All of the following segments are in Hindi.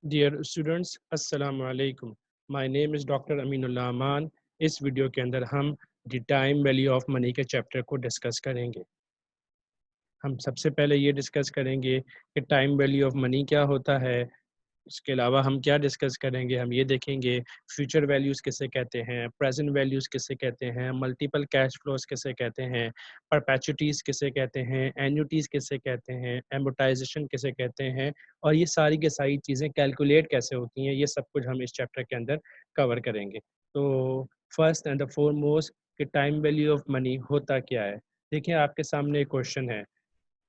डियर स्टूडेंट्स, अस्सलाम वालेकुम। My name is doctor Aminullah Aman. इस वीडियो के अंदर हम the time value of money के चैप्टर को डिस्कस करेंगे। हम सबसे पहले ये डिस्कस करेंगे कि टाइम वैल्यू ऑफ मनी क्या होता है। इसके अलावा हम क्या डिस्कस करेंगे, हम ये देखेंगे फ्यूचर वैल्यूज़ किसे कहते हैं, प्रेजेंट वैल्यूज़ किसे कहते हैं, मल्टीपल कैश फ्लोज किसे कहते हैं, परपेचुइटीज़ किसे कहते हैं, एन्युटीज़ किसे कहते हैं, एमोटाइजेशन किसे कहते हैं, और ये सारी की सारी चीज़ें कैलकुलेट कैसे होती हैं, ये सब कुछ हम इस चैप्टर के अंदर कवर करेंगे। तो फर्स्ट एंड द फोरमोस्ट कि टाइम वैल्यू ऑफ मनी होता क्या है। देखिए, आपके सामने एक क्वेश्चन है,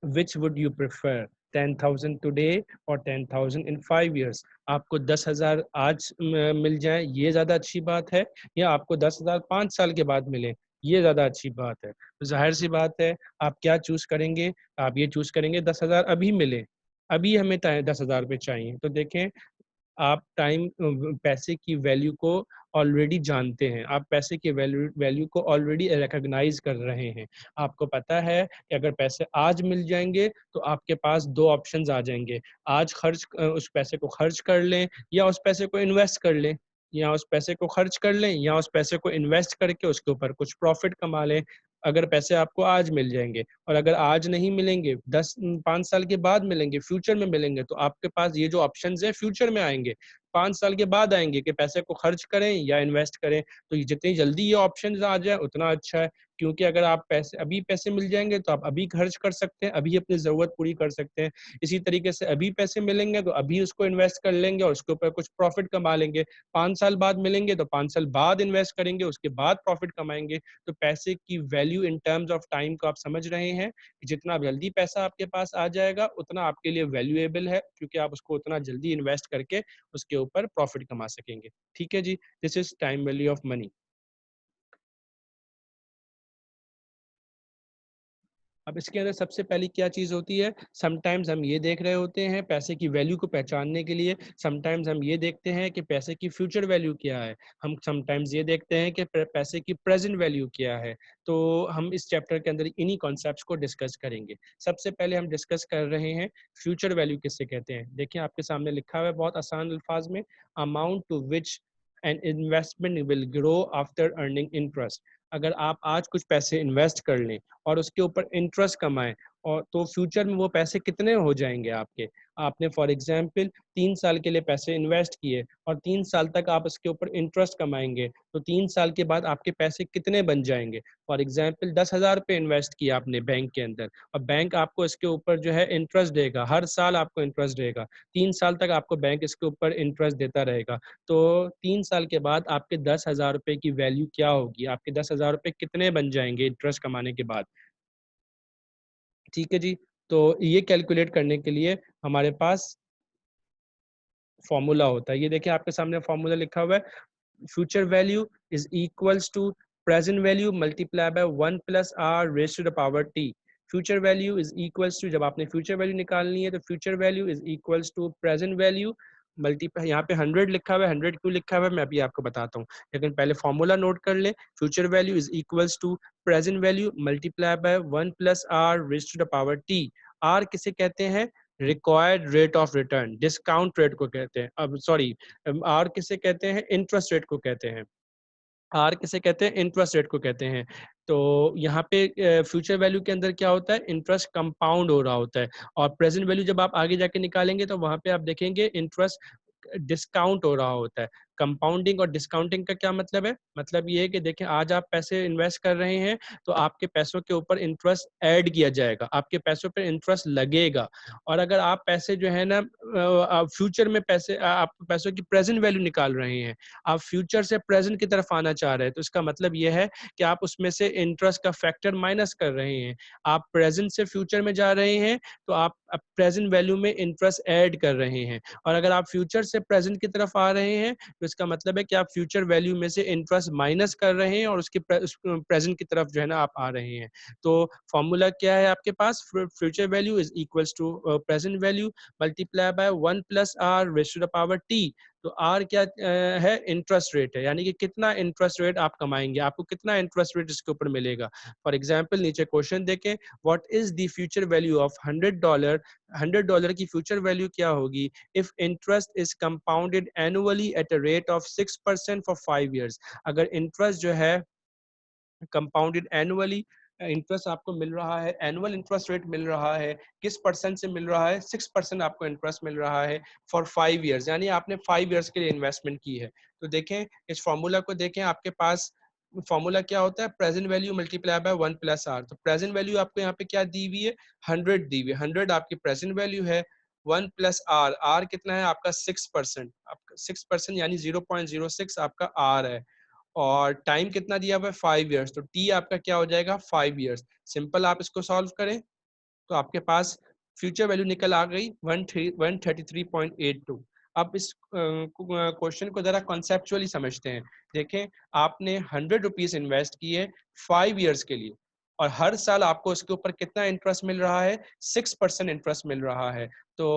which would you prefer 10,000 today और 10,000 इन 5 years। आपको 10,000 आज मिल जाए, ये ज़्यादा अच्छी बात है, या आपको 10,000 5 साल के बाद मिले, ये ज़्यादा अच्छी बात है। तो जाहिर सी बात है, आप क्या चूज़ करेंगे? आप ये चूज़ करेंगे 10,000 अभी मिले, अभी हमें 10,000 रुपये चाहिए। तो देखें, आप पैसे की वैल्यू को ऑलरेडी जानते हैं, आप पैसे की वैल्यू वैल्यू को ऑलरेडी रिकॉग्नाइज कर रहे हैं। आपको पता है कि अगर पैसे आज मिल जाएंगे तो आपके पास दो ऑप्शंस आ जाएंगे, आज उस पैसे को खर्च कर लें, या उस पैसे को इन्वेस्ट कर लें, या उस पैसे को खर्च कर लें, या उस पैसे को इन्वेस्ट करके उसके ऊपर कुछ प्रॉफिट कमा लें। अगर पैसे आपको आज मिल जाएंगे, और अगर आज नहीं मिलेंगे, 5 साल के बाद मिलेंगे, फ्यूचर में मिलेंगे, तो आपके पास ये जो ऑप्शंस है फ्यूचर में आएंगे, 5 साल के बाद आएंगे कि पैसे को खर्च करें या इन्वेस्ट करें। तो जितनी जल्दी ये ऑप्शंस आ जाए उतना अच्छा है, क्योंकि अगर आप पैसे मिल जाएंगे तो आप अभी खर्च कर सकते हैं, अभी अपनी ज़रूरत पूरी कर सकते हैं। इसी तरीके से अभी पैसे मिलेंगे तो अभी उसको इन्वेस्ट कर लेंगे और उसके ऊपर कुछ प्रॉफिट कमा लेंगे। 5 साल बाद मिलेंगे तो 5 साल बाद इन्वेस्ट करेंगे, उसके बाद प्रॉफिट कमाएंगे। तो पैसे की value in terms of time को आप समझ रहे हैं, जितना जल्दी पैसा आपके पास आ जाएगा उतना आपके लिए वैल्यूएबल है, क्योंकि आप उसको उतना जल्दी इन्वेस्ट करके उसके ऊपर प्रॉफिट कमा सकेंगे। ठीक है जी, this is time value of money. अब इसके अंदर सबसे पहली क्या चीज़ होती है, समटाइम्स हम ये देख रहे होते हैं पैसे की वैल्यू को पहचानने के लिए, समटाइम्स हम ये देखते हैं कि पैसे की फ्यूचर वैल्यू क्या है, हम समटाइम्स ये देखते हैं कि पैसे की प्रेजेंट वैल्यू क्या है। तो हम इस चैप्टर के अंदर इन्हीं कॉन्सेप्ट्स को डिस्कस करेंगे। सबसे पहले हम डिस्कस कर रहे हैं फ्यूचर वैल्यू किससे कहते हैं। देखिए, आपके सामने लिखा हुआ है बहुत आसान अल्फाज में, amount to which an investment will grow after earning interest. अगर आप आज कुछ पैसे इन्वेस्ट कर लें और उसके ऊपर इंटरेस्ट कमाएं, और तो फ्यूचर में वो पैसे कितने हो जाएंगे आपके। आपने फॉर एग्जांपल 3 साल के लिए पैसे इन्वेस्ट किए और 3 साल तक आप उसके ऊपर इंटरेस्ट कमाएंगे, तो 3 साल के बाद आपके पैसे कितने बन जाएंगे। फॉर एग्जांपल 10,000 रुपये इन्वेस्ट किया आपने बैंक के अंदर, और बैंक आपको इसके ऊपर जो है इंटरेस्ट देगा, हर साल आपको इंटरेस्ट देगा, 3 साल तक आपको बैंक इसके ऊपर इंटरेस्ट देता रहेगा। तो 3 साल के बाद आपके 10,000 रुपये की वैल्यू क्या होगी, आपके 10,000 रुपये कितने बन जाएंगे इंटरेस्ट कमाने के बाद। ठीक है जी। तो ये कैलकुलेट करने के लिए हमारे पास फॉर्मूला होता है, ये देखिए आपके सामने फॉर्मूला लिखा हुआ है, future value is equals to present value multiply by 1 + r⁻⁻t। Future value is equals to, जब आपने फ्यूचर वैल्यू निकालनी है तो future value is equals to present value multiply, यहाँ पे 100 लिखा हुआ है, 100 क्यों लिखा हुआ है मैं अभी आपको बताता हूँ, लेकिन पहले फॉर्मूला नोट कर ले। Future value is equals to present value multiply by 1 + r⁻⁻t। R किसे कहते हैं, required rate of return, discount rate को कहते हैं। अब सॉरी, आर किसे कहते हैं, इंटरेस्ट रेट को कहते हैं। आर किसे कहते हैं, इंटरेस्ट रेट को कहते हैं। तो यहाँ पे फ्यूचर वैल्यू के अंदर क्या होता है, इंटरेस्ट कंपाउंड हो रहा होता है, और प्रेजेंट वैल्यू जब आप आगे जाके निकालेंगे तो वहाँ पे आप देखेंगे इंटरेस्ट डिस्काउंट हो रहा होता है। कंपाउंडिंग और डिस्काउंटिंग का क्या मतलब है, मतलब ये है कि देखें, आज आप पैसे इन्वेस्ट कर रहे हैं तो आपके पैसों के ऊपर इंटरेस्ट ऐड किया जाएगा, आपके पैसों पर इंटरेस्ट लगेगा। और अगर आप पैसे जो है ना फ्यूचर में पैसे आप पैसों की प्रेजेंट वैल्यू निकाल रहे हैं, आप फ्यूचर से प्रेजेंट की तरफ आना चाह रहे हैं, तो इसका मतलब यह है कि आप उसमें से इंटरेस्ट का फैक्टर माइनस कर रहे हैं। आप प्रेजेंट से फ्यूचर में जा रहे हैं तो आप प्रेजेंट वैल्यू में इंटरेस्ट ऐड कर रहे हैं, और अगर आप फ्यूचर से प्रेजेंट की तरफ आ रहे हैं तो इसका मतलब है कि आप फ्यूचर वैल्यू में से इंटरेस्ट माइनस कर रहे हैं और उसके प्रेजेंट की तरफ जो है ना आप आ रहे हैं। तो फॉर्मूला क्या है आपके पास, future value is equals to present value multiply by 1 + r⁻⁻t। तो आर क्या है, इंटरेस्ट रेट है, यानी कि कितना इंटरेस्ट रेट आप कमाएंगे, आपको कितना इंटरेस्ट रेट इसके ऊपर मिलेगा। फॉर एग्जाम्पल नीचे क्वेश्चन देखें, what is the future value of $100, $100 की फ्यूचर वैल्यू क्या होगी if interest is compounded annually at a rate of 6% for 5 years। अगर इंटरेस्ट जो है कंपाउंडेड एनुअली, इंटरेस्ट आपको मिल रहा है, एनुअल इंटरेस्ट रेट मिल रहा है, किस परसेंट से मिल रहा है, 6% आपको इंटरेस्ट मिल रहा है फॉर 5 years, यानी आपने 5 years के लिए इन्वेस्टमेंट की है। तो देखें इस फॉर्मूला को देखें, आपके पास फॉर्मूला क्या होता है, present value multiply by 1 + r। तो प्रेजेंट वैल्यू आपको यहाँ पे क्या दी हुई है, 100 दी हुई है, 100 आपकी प्रेजेंट वैल्यू है, 1 + r, r कितना है आपका 6%, आपका 6% यानी 0.06 आपका r है, और टाइम कितना दिया हुआ है 5 years, तो टी आपका क्या हो जाएगा 5 years। सिंपल आप इसको सॉल्व करें तो आपके पास फ्यूचर वैल्यू निकल आ गई 133.82। अब इस क्वेश्चन को जरा कॉन्सेप्चुअली समझते हैं। देखें आपने 100 रुपीज इन्वेस्ट किए 5 years के लिए, और हर साल आपको उसके ऊपर कितना इंटरेस्ट मिल रहा है, 6% इंटरेस्ट मिल रहा है। तो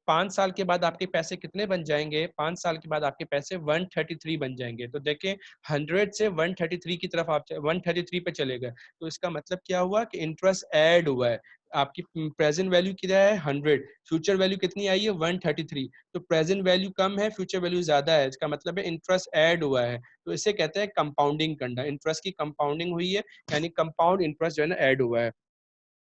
5 साल के बाद आपके पैसे कितने बन जाएंगे, 5 साल के बाद आपके पैसे 133 बन जाएंगे। तो देखें 100 से 133 की तरफ आप 133 पे चले गए, तो इसका मतलब क्या हुआ कि इंटरेस्ट ऐड हुआ है। आपकी प्रेजेंट वैल्यू क्या है 100, फ्यूचर वैल्यू कितनी आई है 133, तो प्रेजेंट वैल्यू कम है, फ्यूचर वैल्यू ज्यादा है, इसका मतलब है इंटरेस्ट ऐड हुआ है। तो इसे कहते हैं कंपाउंडिंग करना, इंटरेस्ट की कंपाउंडिंग हुई है, यानी कंपाउंड इंटरेस्ट जो है ना ऐड हुआ है।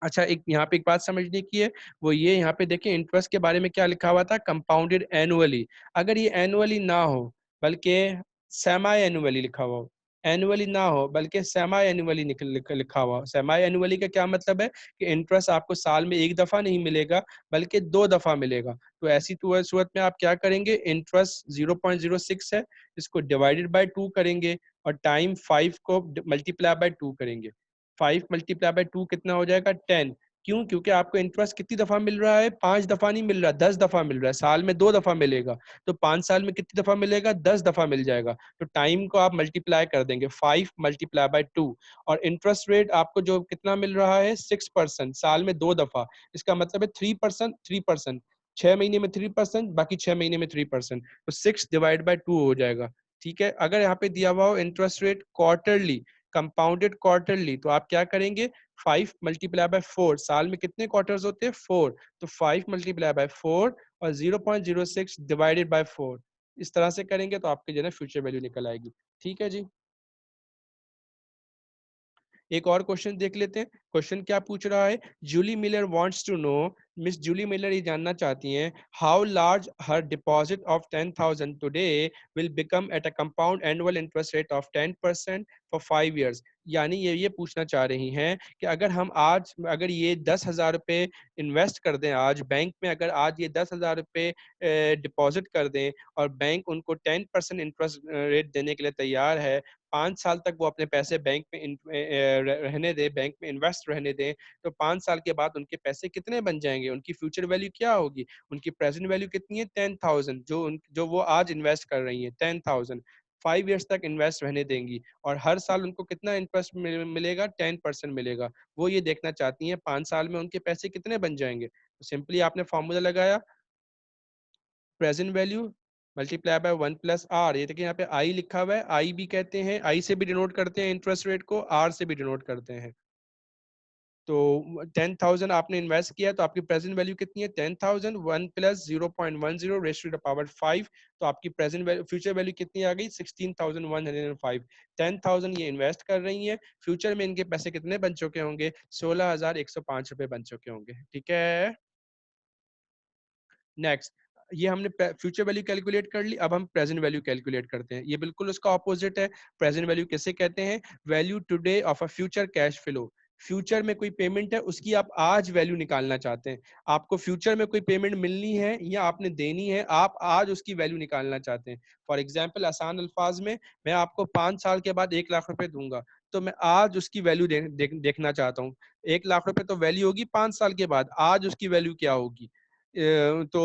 अच्छा, एक यहाँ पे एक बात समझने की है, वो ये यहाँ पे देखें इंटरेस्ट के बारे में क्या लिखा हुआ था, कंपाउंडेड एनुअली। अगर ये एनुअली ना हो बल्कि सेमाई एनुअली लिखा हुआ हो, एनुअली ना हो बल्कि सेमाई एनुअली लिखा हुआ हो। सेमाई एनुअली का क्या मतलब है कि इंटरेस्ट आपको साल में एक दफा नहीं मिलेगा बल्कि 2 दफा मिलेगा। तो ऐसी सूरत में आप क्या करेंगे, इंटरेस्ट 0.06 है, इसको डिवाइडेड बाय 2 करेंगे, और टाइम 5 को मल्टीप्लाई बाय 2 करेंगे। 5 × 2 कितना हो जाएगा 10। क्यों, क्योंकि आपको इंटरेस्ट कितनी दफा मिल रहा है, 5 दफा नहीं मिल रहा, 10 दफा मिल रहा है, साल में 2 दफा मिलेगा। तो 5 साल में कितनी दफा मिलेगा, 10 दफा मिल जाएगा। तो टाइम को आप मल्टीप्लाई कर देंगे, 5 × 2, और इंटरेस्ट रेट आपको जो कितना मिल रहा है 6%, साल में 2 दफा, इसका मतलब है 3%, 3%, 6 महीने में 3%, बाकी 6 महीने में 3%, तो 6/2 हो जाएगा। ठीक है, अगर यहाँ पे दिया हुआ हो interest rate quarterly, compounded quarterly, तो आप क्या करेंगे, 5 × 4, साल में कितने क्वार्टर्स होते हैं 4, तो 5 × 4 और 0.06 डिवाइडेड बाय 4, इस तरह से करेंगे तो आपके जो है फ्यूचर वैल्यू निकल आएगी। ठीक है जी, एक और क्वेश्चन देख लेते हैं। क्वेश्चन क्या पूछ रहा है, Julie Miller wants to know, miss Julie Miller ये जानना चाहती हैं, how large her deposit of 10,000 today will become at a compound annual interest rate of 10% for 5 years। यानी ये पूछना चाह रही हैं कि अगर हम आज, अगर ये 10,000 रुपये इन्वेस्ट कर दें आज बैंक में, अगर आज ये 10,000 रुपये डिपॉजिट कर दें और बैंक उनको 10% इंटरेस्ट रेट देने के लिए तैयार है, 5 साल तक वो अपने पैसे बैंक में रहने दें, बैंक में इन्वेस्ट रहने दें, तो 5 साल के बाद उनके पैसे कितने बन जाएंगे, उनकी फ्यूचर वैल्यू क्या होगी, उनकी प्रेजेंट वैल्यू कितनी है 10,000, जो वो आज इन्वेस्ट कर रही है 10,000, 5 years तक इन्वेस्ट रहने देंगी, और हर साल उनको कितना इंटरेस्ट मिलेगा, 10% मिलेगा। वो ये देखना चाहती हैं 5 साल में उनके पैसे कितने बन जाएंगे। तो सिंपली आपने फॉर्मूला लगाया, present value multiply by 1 + r, ये देखिए यहाँ पे आई लिखा हुआ है, आई भी कहते हैं, आई से भी डिनोट करते हैं इंटरेस्ट रेट को, आर से भी डिनोट करते हैं। तो 10,000 आपने इन्वेस्ट किया, तो आपकी प्रेजेंट वैल्यू कितनी है 10,000, 1 + 0.10 रेज़ टू द पावर 5, तो आपकी प्रेजेंट वैल्यू, फ्यूचर वैल्यू कितनी आ गई 16,105। 10,000 ये इन्वेस्ट कर रही हैं, फ्यूचर में इनके पैसे कितने बन चुके होंगे, 16,105 रुपए बन चुके होंगे। ठीक है, नेक्स्ट, ये हमने फ्यूचर वैल्यू कैलकुलेट कर ली, अब हम प्रेजेंट वैल्यू कैलकुलेट करते हैं। ये बिल्कुल उसका ऑपोजिट है। प्रेजेंट वैल्यू किसे कहते हैं, value today of a future cash flow. Future में कोई पेमेंट है, उसकी आप आज वैल्यू निकालना चाहते हैं। आपको फ्यूचर में कोई पेमेंट मिलनी है या आपने देनी है, आप आज उसकी वैल्यू निकालना चाहते हैं। फॉर एग्जाम्पल, आसान अल्फाज में, मैं आपको 5 साल के बाद 1 लाख रुपए दूंगा, तो मैं आज उसकी वैल्यू देखना चाहता हूँ। 1 लाख रुपए तो वैल्यू होगी 5 साल के बाद, आज उसकी वैल्यू क्या होगी। तो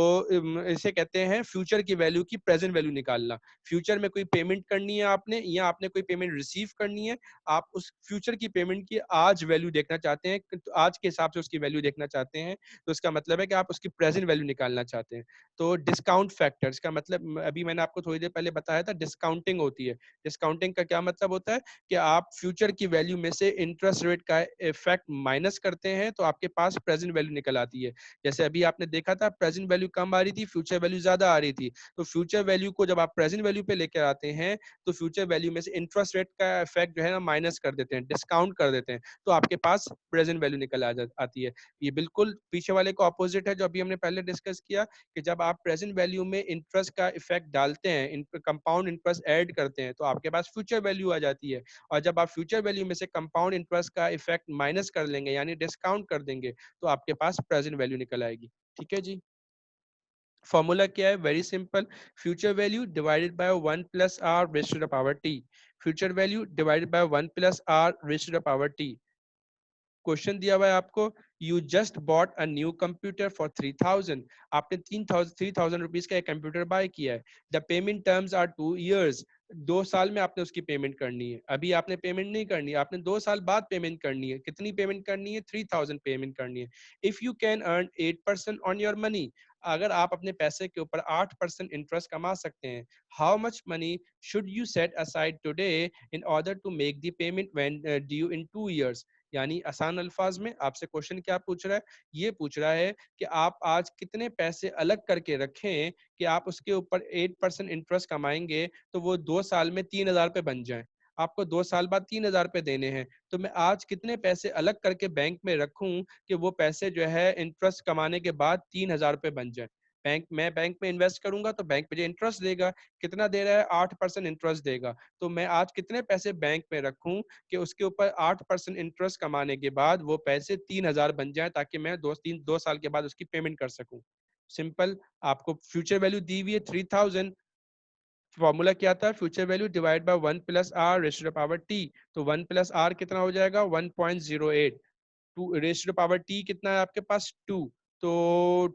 इसे कहते हैं फ्यूचर की वैल्यू की प्रेजेंट वैल्यू निकालना। फ्यूचर में कोई पेमेंट करनी है आपने, या आपने कोई पेमेंट रिसीव करनी है, आप उस फ्यूचर की पेमेंट की आज वैल्यू देखना चाहते हैं, तो आज के हिसाब से उसकी वैल्यू देखना चाहते हैं, तो इसका मतलब है कि आप उसकी प्रेजेंट वैल्यू निकालना चाहते हैं। तो डिस्काउंट फैक्टर्स का मतलब अभी मैंने आपको थोड़ी देर पहले बताया था, डिस्काउंटिंग होती है। डिस्काउंटिंग का क्या मतलब होता है कि आप फ्यूचर की वैल्यू में से इंटरेस्ट रेट का इफेक्ट माइनस करते हैं, तो आपके पास प्रेजेंट वैल्यू निकल आती है। जैसे अभी आपने देखा था, प्रेजेंट वैल्यू कम आ रही थी, फ्यूचर वैल्यू ज्यादा आ रही थी। तो फ्यूचर वैल्यू को जब आप प्रेजेंट वैल्यू पे लेकर आते हैं, तो फ्यूचर वैल्यू में से इंटरेस्ट रेट का इफेक्ट जो है ना माइनस कर देते हैं, डिस्काउंट कर देते हैं, तो आपके पास प्रेजेंट वैल्यू निकल आती है। ये बिल्कुल पीछे वाले का ऑपोजिट है जो अभी हमने पहले डिस्कस किया, कि जब आप प्रेजेंट वैल्यू में इंटरेस्ट का इफेक्ट डालते हैं, कंपाउंड इंटरेस्ट ऐड करते हैं, तो आपके पास फ्यूचर वैल्यू आ जाती है। और जब आप फ्यूचर वैल्यू में से कंपाउंड इंटरेस्ट का इफेक्ट माइनस कर लेंगे, यानी डिस्काउंट कर देंगे, तो आपके पास प्रेजेंट वैल्यू निकल आएगी। ठीक है जी। फॉर्मूला क्या है? Very simple, future value divided by 1 plus R raise to the power T. Future value divided by 1 plus R raise to the power T. Question दिया हुआ है आपको, you just bought a new computer for 3000। आपने 3000 रुपीज का एक कंप्यूटर बाय किया है। The payment terms are 2 years। 2 साल में आपने उसकी पेमेंट करनी है। अभी आपने पेमेंट नहीं करनी है, आपने 2 साल बाद पेमेंट करनी है। कितनी पेमेंट करनी है? 3000 पेमेंट करनी है। If you can earn 8% on your money, अगर आप अपने पैसे के ऊपर 8% इंटरेस्ट कमा सकते हैं, how much money should you set aside today in order to make the payment when due in 2 years। यानी आसान अल्फाज में आपसे क्वेश्चन क्या पूछ रहा है? ये पूछ रहा है कि आप आज कितने पैसे अलग करके रखें कि आप उसके ऊपर 8% इंटरेस्ट कमाएंगे, तो वो 2 साल में 3000 रुपये बन जाए। आपको 2 साल बाद 3000 रुपये देने हैं, तो मैं आज कितने पैसे अलग करके बैंक में रखूं कि वो पैसे जो है इंटरेस्ट कमाने के बाद 3000 रुपये बन जाए। बैंक में इन्वेस्ट करूंगा तो बैंक मुझे इंटरेस्ट देगा। कितना दे रहा है? 8% इंटरेस्ट देगा। तो मैं आज कितने पैसे बैंक में रखूं कि उसके ऊपर 8% इंटरेस्ट कमाने के बाद वो पैसे 3000 बन जाए, ताकि मैं 2 साल के बाद उसकी पेमेंट कर सकूं। सिंपल। आपको फ्यूचर वैल्यू दी हुई है 3000। फॉर्मूला क्या था? Future value divide by 1 plus R raise to the power T. तो 1 प्लस आर कितना हो जाएगा? 1.08। 2 raise to the power T कितना है आपके पास? 2। तो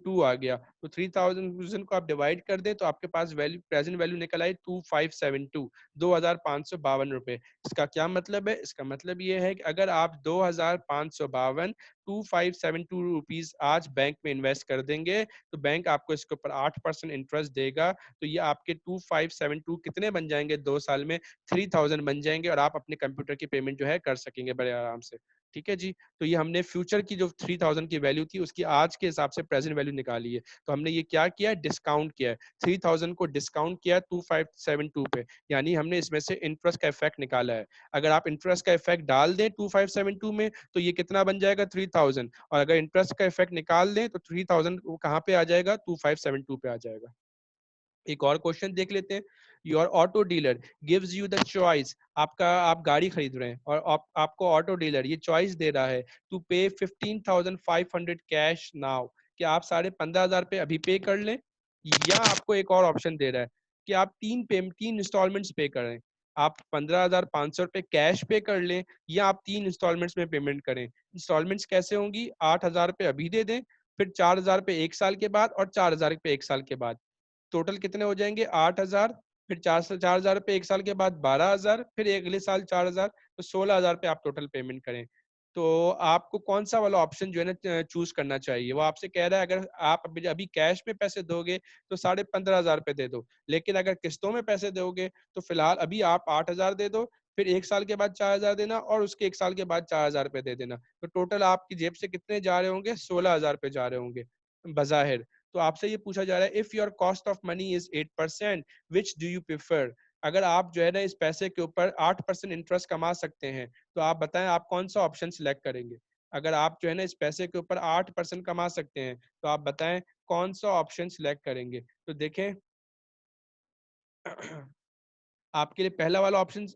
2 आ गया। तो 3000 को आप डिवाइड कर दें, तो आपके पास वैल्यू, प्रेजेंट वैल्यू निकल आई 2572, 2552 रुपए। इसका क्या मतलब है? इसका मतलब ये है कि अगर आप 2552 2572 रुपीज आज बैंक में इन्वेस्ट कर देंगे, तो बैंक आपको इसके ऊपर 8% इंटरेस्ट देगा। तो ये आपके 2572 कितने बन जाएंगे? 2 साल में 3000 बन जाएंगे, और आप अपने कंप्यूटर की पेमेंट जो है कर सकेंगे बड़े आराम से। ठीक है जी। तो ये हमने फ्यूचर की जो 3000 की वैल्यू थी, उसकी आज के हिसाब से प्रेजेंट वैल्यू निकाली है। तो हमने ये क्या किया है? डिस्काउंट किया है। 3000 को डिस्काउंट किया है 2572 पे, यानी हमने इसमें से इंटरेस्ट का इफेक्ट निकाला है। अगर आप इंटरेस्ट का इफेक्ट डाल दें 2572 में, तो ये कितना बन जाएगा? 3000। और अगर इंटरेस्ट का इफेक्ट निकाल दें, तो 3000 कहाँ पे आ जाएगा? 2572 पे आ जाएगा। एक और क्वेश्चन देख लेते हैं। Your auto dealer gives you the choice. आप गाड़ी खरीद रहे हैं, और आपको ऑटो डीलर ये चॉइस दे रहा है टू पे 15,500 कैश नाउ, कि आप 15,500 पे अभी पे कर लें, या आपको एक और ऑप्शन दे रहा है कि आप 3 इंस्टॉलमेंट्स पे करें। आप 15,500 रुपये कैश पे कर लें, या आप 3 इंस्टॉलमेंट्स में पेमेंट करें। इंस्टॉलमेंट्स कैसे होंगी? 8,000 रुपये अभी दे दें, फिर 4,000 रुपये 1 साल के बाद, और 4,000 रुपये 1 साल के बाद। टोटल कितने हो जाएंगे? 8,000। फिर 4,000 रुपये 1 साल के बाद 12,000, फिर अगले साल 4,000, तो 16,000 रुपये आप टोटल पेमेंट करें। तो आपको कौन सा वाला ऑप्शन जो है ना चूज करना चाहिए? वो आपसे कह रहा है, अगर आप अभी अभी कैश में पैसे दोगे तो 15,500 रुपये दे दो, लेकिन अगर किस्तों में पैसे दोगे तो फिलहाल अभी आप 8,000 दे दो, फिर 1 साल के बाद 4,000 देना, और उसके 1 साल के बाद 4,000 रुपये दे देना। तो टोटल आपकी जेब से कितने जा रहे होंगे? 16,000 रुपये जा रहे होंगे बजाहिर। तो आपसे ये पूछा जा रहा है, if your cost of money is 8%, which do you prefer? अगर आप जो है ना इस पैसे के ऊपर 8% इंटरेस्ट कमा सकते हैं, तो आप बताएं आप कौन सा ऑप्शन सिलेक्ट करेंगे? अगर आप जो है ना इस पैसे के ऊपर 8% कमा सकते हैं, तो आप बताएं कौन सा ऑप्शन सिलेक्ट करेंगे? तो देखें आपके लिए पहला वाला ऑप्शन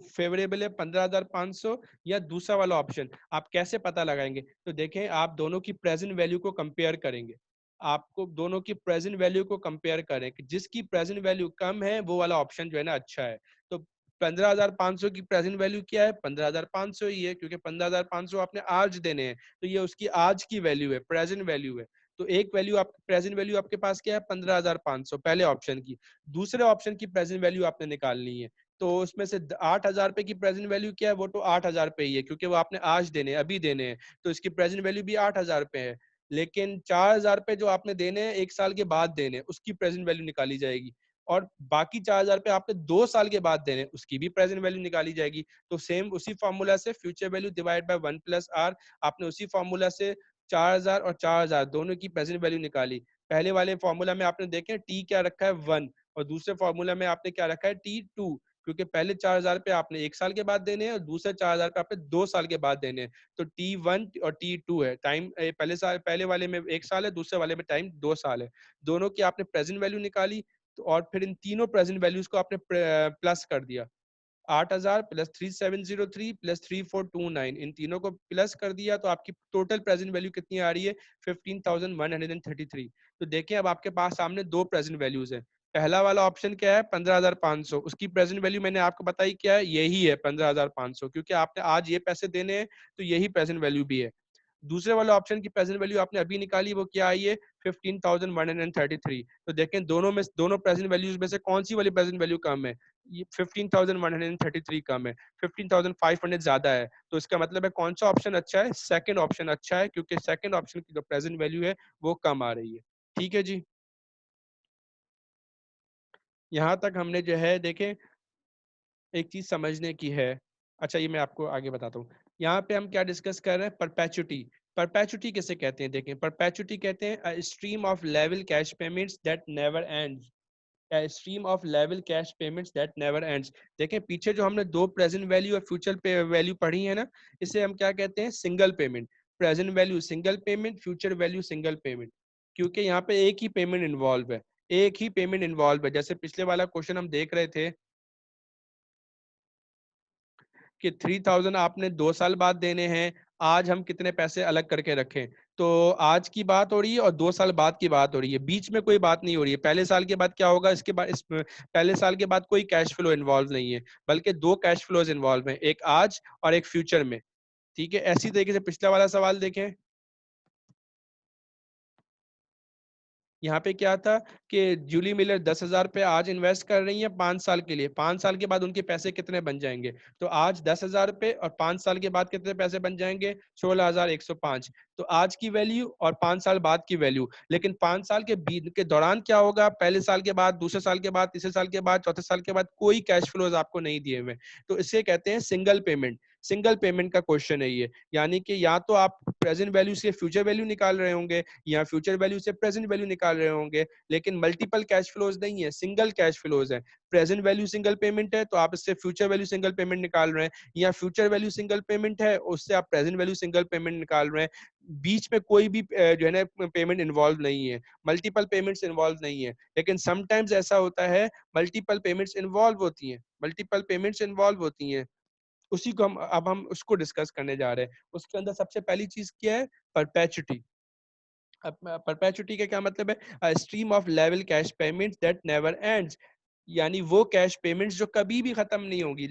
फेवरेबल है 15,500, या दूसरा वाला ऑप्शन? आप कैसे पता लगाएंगे? तो देखें, आप दोनों की प्रेजेंट वैल्यू को कंपेयर करेंगे। आपको दोनों की प्रेजेंट वैल्यू को कंपेयर करें कि जिसकी प्रेजेंट वैल्यू कम है वो वाला ऑप्शन जो है ना अच्छा है। तो 15,500 की प्रेजेंट वैल्यू क्या है? 15,500 ही है, क्योंकि 15,500 आपने आज देने हैं, तो ये उसकी आज की वैल्यू है, प्रेजेंट वैल्यू है। तो एक वैल्यू आप प्रेजेंट वैल्यू आपके पास क्या है? 15,500 पहले ऑप्शन की। दूसरे ऑप्शन की प्रेजेंट वैल्यू आपने निकालनी है, तो उसमें से 8,000 रुपए की प्रेजेंट वैल्यू क्या है? वो तो 8,000 रुपए ही है, क्योंकि वो आपने आज देने हैं, अभी देने हैं, तो इसकी प्रेजेंट वैल्यू भी 8,000 रुपए है। लेकिन 4,000 रुपए जो आपने देने हैं 1 साल के बाद देने हैं, उसकी प्रेजेंट वैल्यू निकाली जाएगी। और बाकी 4,000 रुपए आपने 2 साल के बाद देने हैं, उसकी भी प्रेजेंट वैल्यू निकाली जाएगी। तो सेम उसी फार्मूला से future value divide by 1 plus R, आपने उसी फार्मूला से 4,000 और 4,000 दोनों की प्रेजेंट वैल्यू निकाली। पहले वाले फार्मूला में आपने देखे टी क्या रखा है 1, और दूसरे फार्मूला में आपने क्या रखा है T2, क्योंकि पहले 4,000 रुपए आपने 1 साल के बाद देने हैं और दूसरे 4,000 रुपए आपने 2 साल के बाद देने हैं। तो T1 और T2 है। टाइम पहले वाले में 1 साल है, दूसरे वाले में टाइम 2 साल है। दोनों की आपने प्रेजेंट वैल्यू निकाली, तो और फिर इन तीनों प्रेजेंट वैल्यूज को आपने प्लस कर दिया। 8,000 प्लस 3,703 प्लस 3,429, इन तीनों को प्लस कर दिया, तो आपकी टोटल प्रेजेंट वैल्यू कितनी आ रही है? 15,133। तो देखिए अब आपके पास सामने दो प्रेजेंट वैल्यूज है। पहला वाला ऑप्शन क्या है? 15,500, उसकी प्रेजेंट वैल्यू मैंने आपको बताई क्या है? यही है 15,500, क्योंकि आपने आज ये पैसे देने हैं, तो यही प्रेजेंट वैल्यू भी है। दूसरे वाले ऑप्शन की प्रेजेंट वैल्यू आपने अभी निकाली, वो क्या आई है? 15,133। तो देखें दोनों प्रेजेंट वैल्यूज में से कौन सी वाली प्रेजेंट वैल्यू कम है? ये 15,133 कम है, 15,500 ज्यादा है। तो इसका मतलब है कौन सा ऑप्शन अच्छा है? सेकंड ऑप्शन अच्छा है, क्योंकि सेकंड ऑप्शन की जो प्रेजेंट वैल्यू है वो कम आ रही है। ठीक है जी, यहाँ तक हमने जो है देखें एक चीज समझने की है। अच्छा, ये मैं आपको आगे बताता हूँ। यहाँ पे हम क्या डिस्कस कर रहे हैं? परपेचुटी। परपेचुटी किसे कहते हैं? देखें, परपेचुटी कहते हैं stream of level cash payments that never ends. Stream of level cash payments that never ends. देखें, पीछे जो हमने दो प्रेजेंट वैल्यू और फ्यूचर पे वैल्यू पढ़ी है ना, इसे हम क्या कहते हैं? Single payment. Present value single payment, future value single payment, क्योंकि यहाँ पे एक ही पेमेंट इन्वॉल्व है। एक ही पेमेंट इन्वॉल्व है। जैसे पिछले वाला क्वेश्चन हम देख रहे थे कि 3,000 आपने 2 साल बाद देने हैं, आज हम कितने पैसे अलग करके रखें? तो आज की बात हो रही है और 2 साल बाद की बात हो रही है, बीच में कोई बात नहीं हो रही है। पहले साल के बाद क्या होगा? इसके बाद पहले साल के बाद कोई कैश फ्लो इन्वॉल्व नहीं है, बल्कि दो कैश फ्लोज इन्वॉल्व हैं, एक आज और एक फ्यूचर में। ठीक है, ऐसी तरीके से पिछला वाला सवाल देखें। यहाँ पे क्या था कि जूली मिलर 10,000 रुपये आज इन्वेस्ट कर रही है 5 साल के लिए। 5 साल के बाद उनके पैसे कितने बन जाएंगे? तो आज 10,000 रुपये और 5 साल के बाद कितने पैसे बन जाएंगे? 16,105। तो आज की वैल्यू और 5 साल बाद की वैल्यू। लेकिन 5 साल के बीच के दौरान क्या होगा? पहले साल के बाद, दूसरे साल के बाद, तीसरे साल के बाद, चौथे साल के बाद कोई कैश फ्लोज आपको नहीं दिए हुए। तो इसे कहते हैं सिंगल पेमेंट। सिंगल पेमेंट का क्वेश्चन है ये। यानी कि या तो आप प्रेजेंट वैल्यू से फ्यूचर वैल्यू निकाल रहे होंगे, या फ्यूचर वैल्यू से प्रेजेंट वैल्यू निकाल रहे होंगे, लेकिन मल्टीपल कैश फ्लोज नहीं है, सिंगल कैश फ्लोज है। प्रेजेंट वैल्यू सिंगल पेमेंट है, तो आप इससे फ्यूचर वैल्यू सिंगल पेमेंट निकाल रहे हैं, या फ्यूचर वैल्यू सिंगल पेमेंट है, उससे आप प्रेजेंट वैल्यू सिंगल पेमेंट निकाल रहे हैं। बीच में कोई भी जो है ना पेमेंट इन्वॉल्व नहीं है, मल्टीपल पेमेंट्स इन्वॉल्व नहीं है। लेकिन समटाइम्स ऐसा होता है मल्टीपल पेमेंट्स इन्वॉल्व होती हैं, मल्टीपल पेमेंट्स इन्वॉल्व होती हैं। उसी को हम उसको डिस्कस करने जा रहे हैं। उसके अंदर सबसे पहली चीज क्या है? परपेचुटी। अब परपेचुटी का क्या मतलब है? Stream of level cash payments that never ends. यानी वो कैश पेमेंट्स जो कभी भी खत्म नहीं होगी।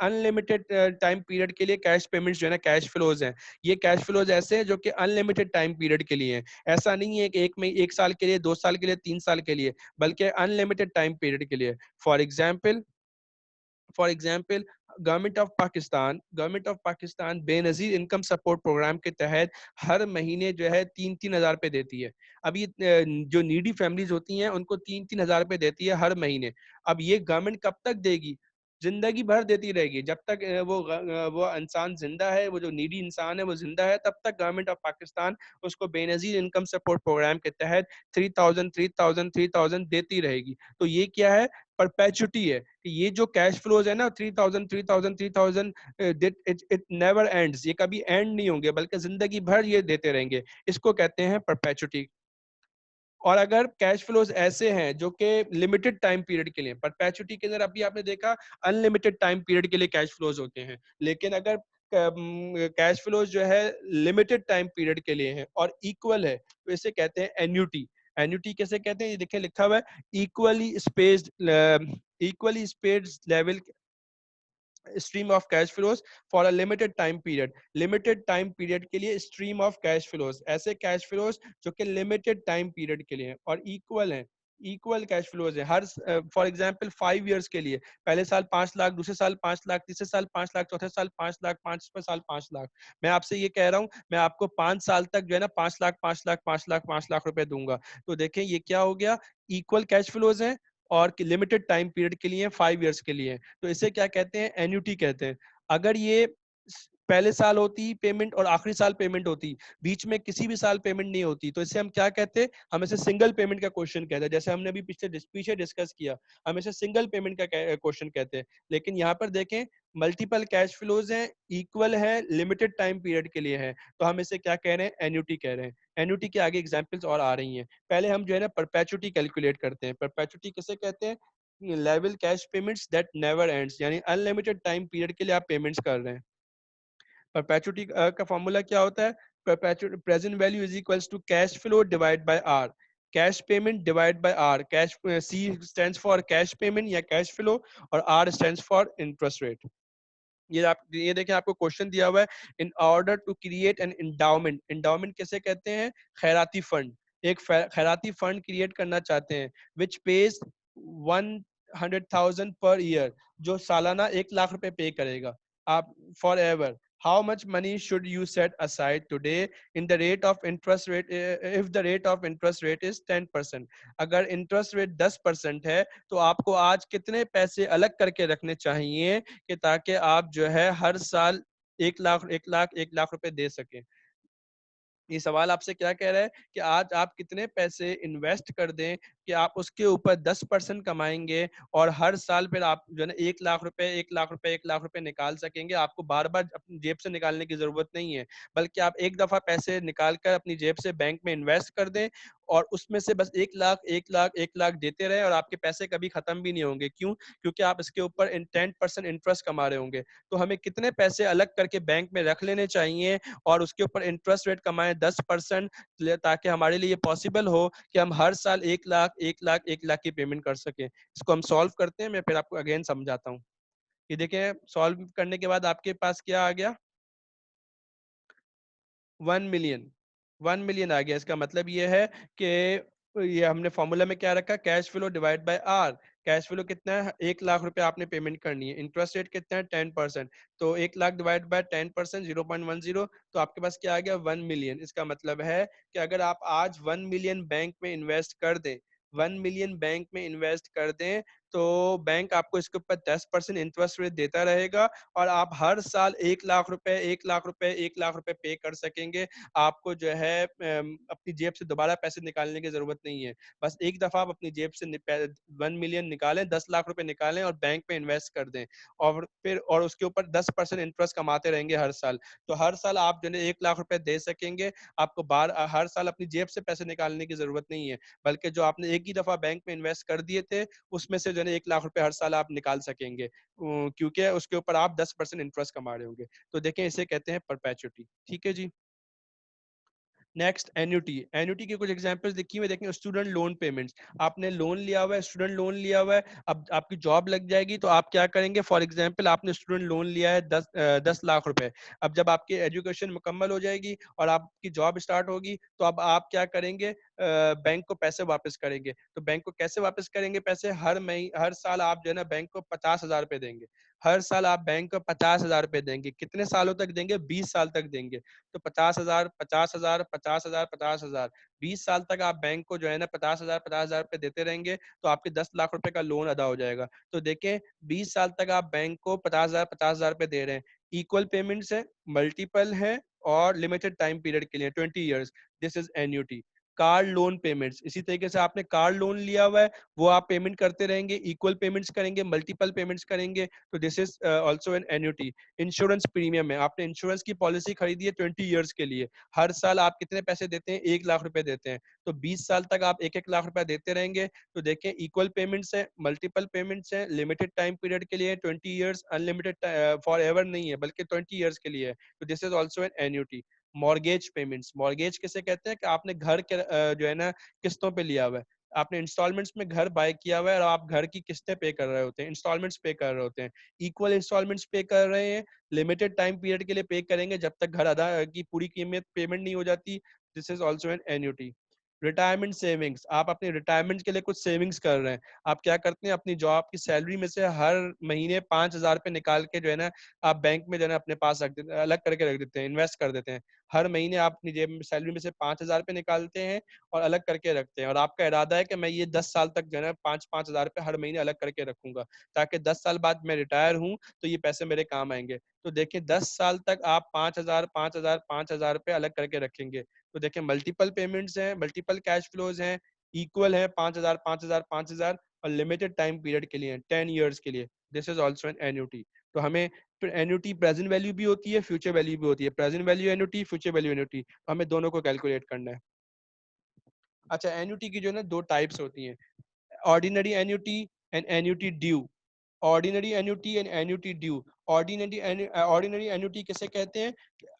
अनलिमिटेड टाइम पीरियड के लिए कैश पेमेंट्स जो है ना, कैश फ्लोज हैं। ये कैश फ्लोज ऐसे हैं जो कि अनलिमिटेड टाइम पीरियड के लिए हैं। ऐसा नहीं है कि एक साल के लिए, 2 साल के लिए, 3 साल के लिए, बल्कि अनलिमिटेड टाइम पीरियड के लिए। For example, government of Pakistan Benazir income support programme के तहत हर महीने जो है 3-3 हज़ार रुपए देती है। अब ये जो नीडी फैमिलीज होती हैं उनको 3-3 हज़ार रुपए देती है हर महीने। अब ये गवर्नमेंट कब तक देगी? जिंदगी भर देती रहेगी, जब तक वो इंसान जिंदा है, वो जो नीडी इंसान है वो जिंदा है, तब तक गवर्नमेंट ऑफ पाकिस्तान उसको बेनजीर इनकम सपोर्ट प्रोग्राम के तहत 3,000 देती रहेगी। तो ये क्या है? परपेचुटी है कि ये जो कैश फ्लोज है ना, 3,000 इट नेवर एंड्स, ये कभी एंड नहीं होंगे, बल्कि जिंदगी भर ये देते रहेंगे। इसको कहते हैं परपेचुटी। और अगर कैश फ्लोज ऐसे हैं जो कि लिमिटेड टाइम पीरियड के लिए, परपेचुटी के अंदर अभी आपने देखा अनलिमिटेड टाइम पीरियड के लिए कैश फ्लोज होते हैं, लेकिन अगर कैश फ्लोज जो है लिमिटेड टाइम पीरियड के लिए है और इक्वल है, तो इसे कहते हैं एन्युटी। एन्युटी कैसे कहते हैं? ये देखिए लिखा हुआ है, equally spaced level stream of cash flows for a limited time period, limited time period के लिए स्ट्रीम ऑफ कैश फ्लोज, ऐसे कैश फ्लोज जो कि लिमिटेड टाइम पीरियड के लिए हैं और इक्वल हैं, इक्वल कैश फ्लोज है हर, फॉर एग्जांपल 5 इयर्स के लिए, पहले साल 5 लाख, दूसरे साल 5 लाख, तीसरे साल 5 लाख, चौथे साल 5 लाख, पांचवें साल 5 लाख। मैं आपसे ये कह रहा हूँ मैं आपको 5 साल तक जो है ना 5 लाख 5 लाख 5 लाख 5 लाख रुपए दूंगा। तो देखें ये क्या हो गया, इक्वल कैश फ्लोज हैं और लिमिटेड टाइम पीरियड के लिए 5 इयर्स के लिए। तो इसे क्या कहते हैं, एन्युटी कहते हैं। अगर ये पहले साल होती पेमेंट और आखिरी साल पेमेंट होती, बीच में किसी भी साल पेमेंट नहीं होती, तो इसे हम क्या कहते हैं, हम इसे सिंगल पेमेंट का क्वेश्चन कहते हैं, जैसे हमने अभी पीछे डिस्कस किया, हम इसे सिंगल पेमेंट का क्वेश्चन कहते हैं। लेकिन यहाँ पर देखें मल्टीपल कैश फ्लोज हैं, इक्वल है, लिमिटेड टाइम पीरियड के लिए है, तो हम इसे क्या कह रहे हैं, एन्युटी कह रहे हैं। एन्युटी के आगे एग्जाम्पल्स और आ रही हैं। पहले हम जो है ना परपेचुटी कैलकुलेट करते हैं। परपेचुटी किसे कहते हैं, level cash payments that never ends, यानी अनलिमिटेड टाइम पीरियड के लिए आप पेमेंट्स कर रहे हैं। परपेचुटी का फॉर्मूला क्या होता है, present value is equals to cash flow divide by R, cash payment divide by R, cash C stands for cash payment या कैश फ्लो और R stands for interest rate. ये देखें आपको क्वेश्चन दिया हुआ है, in order to create an endowment, endowment किसे कहते हैं, खैराती फंड, एक खैराती फंड क्रिएट करना चाहते हैं, विच पेज 100,000 पर ईयर, जो सालाना 1 लाख रुपए पे करेगा आप for ever. How much money should you set aside today in the rate of interest rate, if the rate of interest rate is 10%, अगर इंटरेस्ट रेट 10% है तो आपको आज कितने पैसे अलग करके रखने चाहिए कि ताकि आप जो है हर साल 1 लाख रुपए दे सकें। ये सवाल आपसे क्या कह रहा है कि आज आप कितने पैसे इन्वेस्ट कर दें कि आप उसके ऊपर 10% कमाएंगे और हर साल फिर आप जो है ना 1 लाख रुपए 1 लाख रुपए 1 लाख रुपए निकाल सकेंगे। आपको बार बार अपनी जेब से निकालने की जरूरत नहीं है, बल्कि आप एक दफा पैसे निकाल कर अपनी जेब से बैंक में इन्वेस्ट कर दें और उसमें से बस 1 लाख 1 लाख 1 लाख देते रहे और आपके पैसे कभी खत्म भी नहीं होंगे। क्यों? क्योंकि आप इसके ऊपर 10% इंटरेस्ट कमा रहे होंगे। तो हमें कितने पैसे अलग करके बैंक में रख लेने चाहिए और उसके ऊपर इंटरेस्ट रेट कमाएं 10%, ताकि हमारे लिए पॉसिबल हो कि हम हर साल 1 लाख 1 लाख 1 लाख की पेमेंट कर सकें। इसको हम सॉल्व करते हैं, मैं फिर आपको अगेन समझाता हूँ। ये देखें सॉल्व करने के बाद आपके पास क्या आ गया, 1 मिलियन, 1 मिलियन आ गया। इसका मतलब ये है कि ये हमने फॉर्मूला में क्या रखा, cash flow divide by R. Cash flow कितना है, 1 लाख रुपए आपने पेमेंट करनी है, इंटरेस्ट रेट कितना है 10%, तो 1 लाख डिवाइड बाय 10% 0.10, तो आपके पास क्या आ गया 1 मिलियन। इसका मतलब है कि अगर आप आज 1 मिलियन बैंक में इन्वेस्ट कर दें, 1 मिलियन बैंक में इन्वेस्ट कर दें, तो बैंक आपको इसके ऊपर 10% इंटरेस्ट रेट देता रहेगा और आप हर साल 1 लाख रुपए 1 लाख रुपए 1 लाख रुपए पे कर सकेंगे। आपको जो है अपनी जेब से दोबारा पैसे निकालने की जरूरत नहीं है। बस एक दफा आप अपनी जेब से 1 मिलियन निकालें, 10 लाख रुपए निकालें और बैंक में इन्वेस्ट कर दें और फिर और उसके ऊपर 10% इंटरेस्ट कमाते रहेंगे हर साल। तो हर साल आप जो है 1 लाख रुपए दे सकेंगे। आपको हर साल अपनी जेब से पैसे निकालने की जरूरत नहीं है, बल्कि जो आपने एक ही दफा बैंक में इन्वेस्ट कर दिए थे उसमें से जो है 1 लाख रुपए हर साल आप निकाल सकेंगे, क्योंकि उसके ऊपर आप 10% इंटरेस्ट कमा रहे होंगे। तो देखें इसे कहते हैं परपेचुटी। ठीक है जी। नेक्स्ट एन्युटी, एन्युटी के कुछ एग्जांपल्स देखिए में देखें, स्टूडेंट लोन पेमेंट्स, आपने लोन लिया हुआ है, स्टूडेंट लोन लिया हुआ है, अब आपकी जॉब लग जाएगी तो आप क्या करेंगे, फॉर एग्जांपल आपने स्टूडेंट लोन लिया है 10 लाख रुपए। अब जब आपकी एजुकेशन मुकम्मल हो जाएगी और आपकी जॉब स्टार्ट होगी तो अब आप क्या करेंगे, बैंक को पैसे वापस करेंगे। तो बैंक को कैसे वापस करेंगे पैसे, हर साल आप जो है ना बैंक को 50,000 रुपए देंगे। हर साल आप बैंक को 50,000 रुपए देंगे। कितने सालों तक देंगे, 20 साल तक देंगे। तो 50,000 50,000 50,000 50,000, 20 साल तक आप बैंक को जो है ना 50,000 रुपए देते रहेंगे, तो आपके 10 लाख रुपए का लोन अदा हो जाएगा। तो देखें 20 साल तक आप बैंक को 50,000 रुपए दे रहे हैं। इक्वल पेमेंट्स है, मल्टीपल है और लिमिटेड टाइम पीरियड के लिए 20 years. This is annuity. Car loan payments, इसी तरीके से आपने कार लोन लिया हुआ है, वो आप पेमेंट करते रहेंगे, इक्वल पेमेंट्स करेंगे, मल्टीपल पेमेंट्स करेंगे, तो this is also an annuity. Insurance premium है, आपने इंश्योरेंस की पॉलिसी खरीदी है 20 ईयर्स के लिए, हर साल आप कितने पैसे देते हैं, 1 लाख रुपए देते हैं, तो 20 साल तक आप 1-1 लाख रुपया देते रहेंगे। तो देखें इक्वल पेमेंट्स है, मल्टीपल पेमेंट्स है, लिमिटेड टाइम पीरियड के लिए 20 ईयर्स, अनलिमिटेड फॉर एवर नहीं है बल्कि 20 ईयर्स के लिए है, तो this is also an annuity. Mortgage payments, mortgage किसे कहते हैं कि आपने घर के जो है ना किस्तों पे लिया हुआ है, आपने इंस्टॉलमेंट्स में घर बाय किया हुआ है और आप घर की किस्तें पे कर रहे होते हैं, इंस्टॉलमेंट्स पे कर रहे होते हैं, इक्वल इंस्टॉलमेंट्स पे कर रहे हैं, लिमिटेड टाइम पीरियड के लिए पे करेंगे जब तक घर अदा की पूरी कीमत पेमेंट नहीं हो जाती। This is also an annuity. Retirement savings, आप अपने रिटायरमेंट के लिए कुछ सेविंग्स कर रहे हैं। आप क्या करते हैं, अपनी जॉब की सैलरी में से हर महीने 5,000 रुपये निकाल के जो है ना आप बैंक में जो है ना अपने पास रख देते, अलग करके रख देते हैं, इन्वेस्ट कर देते हैं। हर महीने आप अपनी जेब में सैलरी में से 5,000 रुपये निकालते हैं और अलग करके रखते हैं, और आपका इरादा है कि मैं ये 10 साल तक जो है ना 5,000 रुपये हर महीने अलग करके रखूंगा, ताकि 10 साल बाद मैं रिटायर हूँ तो ये पैसे मेरे काम आएंगे। तो देखिए 10 साल तक आप 5,000 5,000 5,000 रुपये अलग करके रखेंगे। तो देखिए मल्टीपल पेमेंट्स हैं, मल्टीपल कैश फ्लोज हैं, इक्वल है 5,000 5,000 5,000 और लिमिटेड टाइम पीरियड के लिए 10 ईयर्स के लिए। This is also an annuity. तो हमें एन्युटी प्रेजेंट वैल्यू भी होती है, फ्यूचर वैल्यू भी होती है। Present value annuity, future value annuity, तो हमें दोनों को कैलकुलेट करना है। अच्छा, एन्युटी की जो है ना दो टाइप्स होती हैं, ordinary annuity and annuity due. Ordinary annuity and annuity due. Ordinary annuity किसे कहते हैं?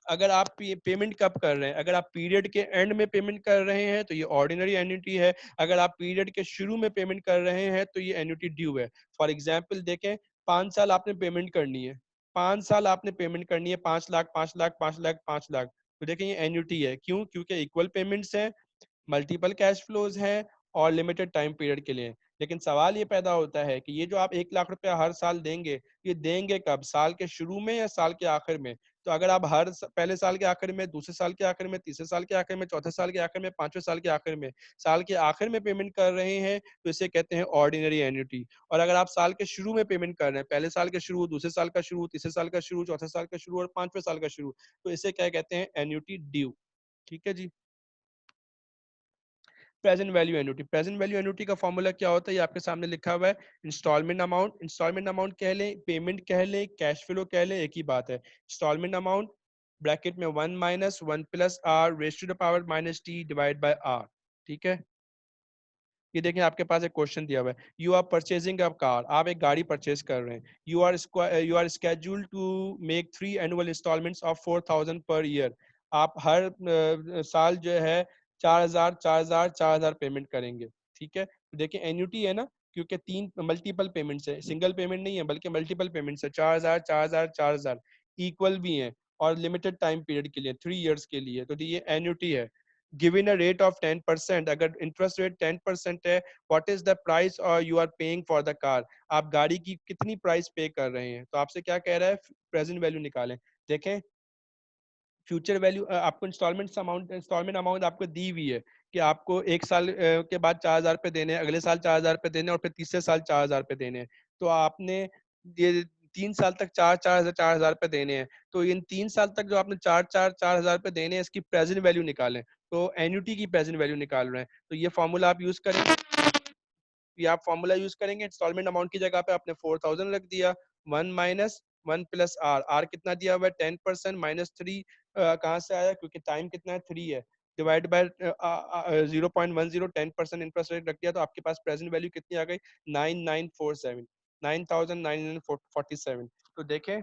अगर आप पेमेंट कब कर रहे हैं, अगर आप पीरियड के एंड में पेमेंट कर रहे हैं तो ये ऑर्डिनरी एन्युटी है। अगर आप पीरियड के शुरू में पेमेंट कर रहे हैं तो ये एन्युटी ड्यू है। फॉर एग्जाम्पल देखें, 5 साल आपने पेमेंट करनी है, 5 साल आपने पेमेंट करनी है, 5 लाख 5 लाख 5 लाख 5 लाख, तो देखें ये एन्युटी है। क्यों? क्योंकि इक्वल पेमेंट्स हैं, मल्टीपल कैश फ्लोज हैं और लिमिटेड टाइम पीरियड के लिए। लेकिन सवाल ये पैदा होता है कि ये जो आप 1 लाख रुपया हर साल देंगे, ये देंगे कब? साल के शुरू में या साल के आखिर में? तो अगर आप पहले साल के आखिर में, दूसरे साल के आखिर में, तीसरे साल के आखिर में, चौथे साल के आखिर में, पांचवें साल के आखिर में, साल के आखिर में पेमेंट कर रहे हैं तो इसे कहते हैं ऑर्डिनरी एन्युटी। और अगर आप साल के शुरू में पेमेंट कर रहे हैं, पहले साल के शुरू, दूसरे साल का शुरू, तीसरे साल का शुरू, चौथे साल का शुरू और पांचवें साल का शुरू, तो इसे क्या कहते हैं? Annuity due. ठीक है जी। Present value annuity. Present value annuity का फॉर्मूला क्या होता है? ये आपके सामने लिखा हुआ है। इंस्टॉलमेंट अमाउंट, इंस्टॉलमेंट अमाउंट कह लें, पेमेंट कह लें, कैश फ्लो कह लें, एक ही बात है। इंस्टॉलमेंट अमाउंट ब्रैकेट में 1 minus 1 plus R raise to the power minus T divide by R. ठीक है। ये देखें आपके पास एक क्वेश्चन दिया हुआ है, you are purchasing a car, आप एक गाड़ी परचेज कर रहे हैं। You are scheduled to make 3 annual instalments of 4,000 per year. आप हर साल जो है 4,000 4,000 4,000 पेमेंट करेंगे। ठीक है। तो देखिए एन्युटी है ना, क्योंकि तीन मल्टीपल पेमेंट्स है, सिंगल पेमेंट नहीं है बल्कि मल्टीपल पेमेंट्स है। 4,000 4,000 4,000 इक्वल भी है और लिमिटेड टाइम पीरियड के लिए 3 ईयर्स के लिए, तो ये एन्युटी है। गिवन अ रेट ऑफ 10%, अगर इंटरेस्ट रेट 10% है, व्हाट इज द प्राइस और you are paying for the car, आप गाड़ी की कितनी प्राइस पे कर रहे हैं। तो आपसे क्या कह रहा है? प्रेजेंट वैल्यू निकालें। देखें फ्यूचर वैल्यू, आपको इंस्टॉलमेंट अमाउंट आपको दी हुई है कि आपको 1 साल के बाद 4,000 रुपये देने हैं, अगले साल 4,000 रुपये देने और फिर तीसरे साल 4,000 रुपये देने हैं। तो आपने ये 3 साल तक 4,000 देने हैं। तो इन 3 साल तक जो आपने 4,000 रुपये देने हैं, इसकी प्रेजेंट वैल्यू निकालें। तो एन्युटी की प्रेजेंट वैल्यू निकाल रहे हैं, तो ये फॉर्मूला आप यूज करेंगे। ये आप फॉर्मूला यूज करेंगे, इंस्टॉलमेंट अमाउंट की जगह पे आपने 4,000 रख दिया, 1 माइनस 1 प्लस आर, आर कितना दिया हुआ है? 10% माइनस 3, कहाँ से आया? क्योंकि टाइम कितना है? 3 है, डिवाइड बाय 0.10, 10% इंटरेस्ट रेट रख दिया, तो आपके पास प्रेजेंट वैल्यू कितनी आ गई? 9947, 9,947। तो देखें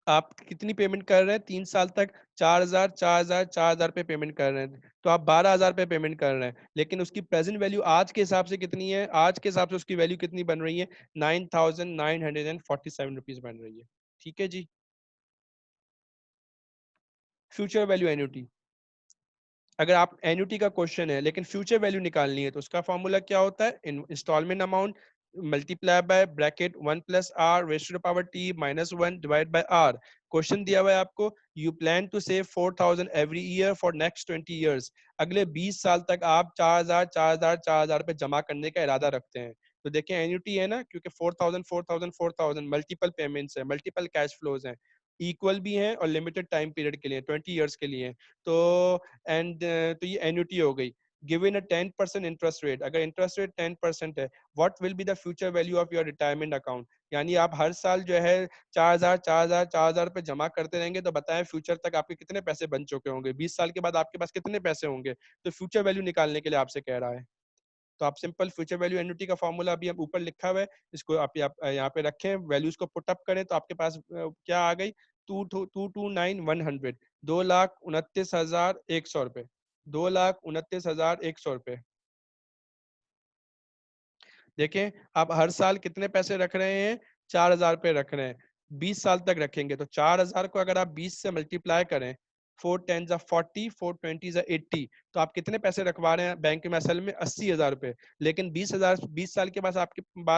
आप कितनी पेमेंट कर रहे हैं 3 साल तक? 4,000 4,000 4,000 पे पेमेंट कर रहे हैं, तो आप 12,000 पे पेमेंट कर रहे हैं। लेकिन उसकी प्रेजेंट वैल्यू आज के हिसाब से कितनी है? आज के हिसाब से उसकी वैल्यू कितनी बन रही है? 9,947 बन रही है। ठीक है जी। फ्यूचर वैल्यू एन्युटी, अगर आप एन्युटी का क्वेश्चन है लेकिन फ्यूचर वैल्यू निकालनी है तो उसका फॉर्मूला क्या होता है? Instalment amount multiply by bracket 1 plus R raise to the power T minus 1 divide by R. Question दिया हुआ है आपको, you plan to save 4,000 every year for next 20 years. अगले 20 साल तक आप 4,000 4,000 4,000 पे जमा करने का इरादा रखते हैं। तो देखिए एन्युटी है ना, क्योंकि 4,000 4,000 4,000 मल्टीपल पेमेंट्स है, मल्टीपल कैश फ्लोज हैं, इक्वल भी हैं और लिमिटेड टाइम पीरियड के लिए 20 ईयर्स के लिए। तो तो ये एन्युटी हो गई। गिवन अ 10% इंटरेस्ट रेट, अगर इंटरेस्ट रेट 10% है, what will be the future value of your retirement account? यानी आप हर साल जो है 4,000 4,000 4,000 रुपए जमा करते रहेंगे, तो बताएं फ्यूचर तक आपके कितने पैसे बन चुके होंगे? 20 साल के बाद आपके पास कितने पैसे होंगे? तो फ्यूचर वैल्यू निकालने के लिए आपसे कह रहा है। तो आप सिंपल फ्यूचर वैल्यू एन्युटी का फॉर्मूला अभी हम ऊपर लिखा हुआ है, इसको आप यहाँ पे रखें, वैल्यूज को पुट अप करें तो आपके पास क्या आ गई? 229,100, 2,29,100 रुपए, 2,29,100 रुपए। देखें आप हर साल कितने पैसे रख रहे हैं, 4,000 रुपए रख रहे हैं, 20 साल तक रखेंगे तो 4,000 को अगर आप 20 से मल्टीप्लाई करें, 4 10 40, 4 20 80, तो आप कितने पैसे रखवा रहे हैं बैंक में, असल में 80,000 रुपए। लेकिन 20 साल के बाद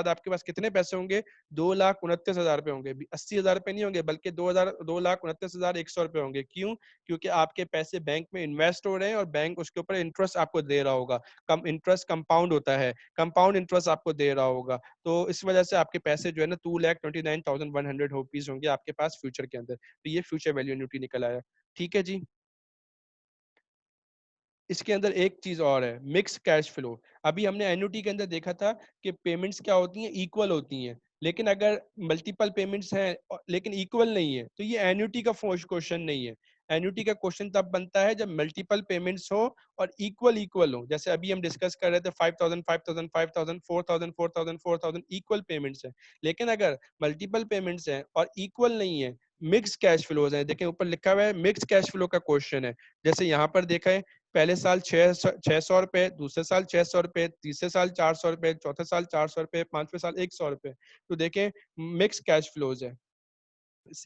आपके पास कितने पैसे होंगे, 2,29,000 रुपए होंगे, 80,000 रुपए नहीं होंगे, बल्कि 2,29,100 रुपए होंगे। क्यों? क्योंकि आपके पैसे बैंक में इन्वेस्ट हो रहे हैं और बैंक उसके ऊपर इंटरेस्ट आपको दे रहा होगा। कम इंटरेस्ट कंपाउंड होता है, कंपाउंड इंटरेस्ट आपको दे रहा होगा, तो इस वजह से आपके पैसे जो है ना 2,29,100 रुपीज होंगे आपके पास फ्यूचर के अंदर। तो ये फ्यूचर वैल्यू एन्युटी निकल आया। ठीक है जी। इसके अंदर एक चीज और है, मिक्स कैश फ्लो। अभी हमने एन्युटी के अंदर देखा था कि पेमेंट्स क्या होती हैं, इक्वल होती हैं। लेकिन अगर मल्टीपल पेमेंट्स हैं लेकिन इक्वल नहीं है, तो ये एन्युटी का क्वेश्चन नहीं है। एन्युटी का क्वेश्चन तब बनता है जब मल्टीपल पेमेंट्स हो और इक्वल इक्वल हो। जैसे अभी हम डिस्कस कर रहे थे 5,000 5,000 5,000 4,000 4,000 4,000 इक्वल पेमेंट्स है। लेकिन अगर मल्टीपल पेमेंट्स हैं और इक्वल नहीं है, मिक्स कैश फ्लोज है, देखें ऊपर लिखा हुआ है मिक्स कैश फ्लो का क्वेश्चन है। जैसे यहाँ पर देखा है, पहले साल 600 रुपए, दूसरे साल 600 रुपए, तीसरे साल 400 रुपए, चौथे साल 400 रुपए, पांचवें साल 100 रुपए। तो देखें मिक्स कैश फ्लोज है,